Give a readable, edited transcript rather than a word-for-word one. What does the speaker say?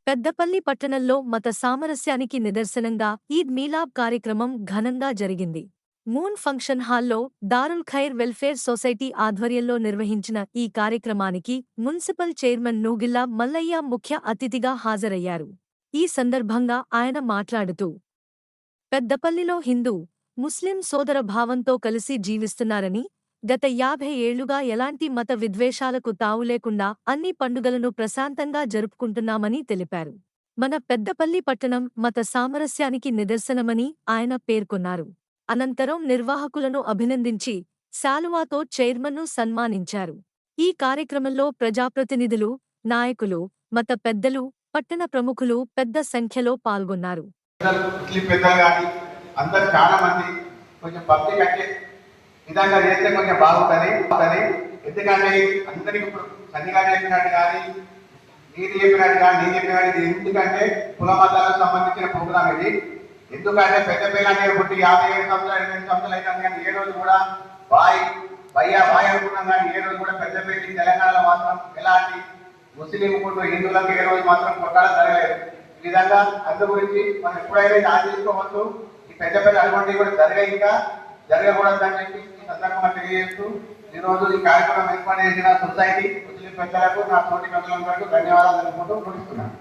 పెద్దపల్లి పట్టణంలో మత సామరస్యానికి నిదర్శనంగా ఈద్ మీలాద్ కార్యక్రమం ఘనంగా జరిగింది. మూన్ ఫంక్షన్ హాల్లో దారుల్ ఖైర్ వెల్ఫేర్ సొసైటీ ఆధ్వర్యంలో నిర్వహించిన ఈ కార్యక్రమానికి మున్సిపల్ చైర్మన్ నూగిల్లా మల్లయ్య ముఖ్య అతిథిగా హాజరయ్యారు. ఈ సందర్భంగా ఆయన మాట్లాడుతూ, పెద్దపల్లిలో హిందూ, ముస్లిం సోదర భావంతో కలిసి జీవిస్తున్నారని, గత 50 ఏళ్లుగా ఎలాంటి మత విద్వేషాలకు తావులేకుండా అన్ని పండుగలను ప్రశాంతంగా జరుపుకుంటున్నామని తెలిపారు. మన పెద్దపల్లి పట్టణం మత సామరస్యానికి నిదర్శనమని ఆయన పేర్కొన్నారు. అనంతరం నిర్వాహకులను అభినందించి శాలువాతో చైర్మన్ను సన్మానించారు. ఈ కార్యక్రమంలో ప్రజాప్రతినిధులు, నాయకులు, మత పెద్దలు, పట్టణ ప్రముఖులు పెద్ద సంఖ్యలో పాల్గొన్నారు. విధంగా చేస్తే కొంచెం బాగుంటుంది. ఎందుకంటే అందరికి ఇప్పుడు సన్నిగా చెప్పినట్టు కానీ నేను చెప్పినట్టు కానీ నేను చెప్పిన కానీ ఇది ఎందుకంటే కుల మతాలకు సంబంధించిన ప్రోగ్రామ్ ఇది. ఎందుకంటే పెద్ద పిల్లలు పుట్టి 57 సంవత్సరాలు 28 సంవత్సరాలు అవుతుంది కానీ ఏ రోజు కూడా బాయ్ అనుకున్నాం కానీ ఏ రోజు కూడా పెద్దపల్లి తెలంగాణలో మాత్రం ఎలాంటి ముస్లిం హిందువులకు ఏ రోజు మాత్రం కొట్టాలని జరగలేదు. ఈ విధంగా అందు గురించి మనం ఎప్పుడైతే ఆచరించుకోవచ్చు ఈ పెద్దపల్లి అటువంటివి కూడా జరగకూడదని చెప్పి ఈ సందర్భంగా తెలియజేస్తూ ఈరోజు ఈ కార్యక్రమం ఏర్పాటు చేసిన సొసైటీ ముస్లిం పెద్దలకు నా తోటి పెద్దలందరికీ ధన్యవాదాలు తెలుపుకుంటూ ముగిస్తున్నాను.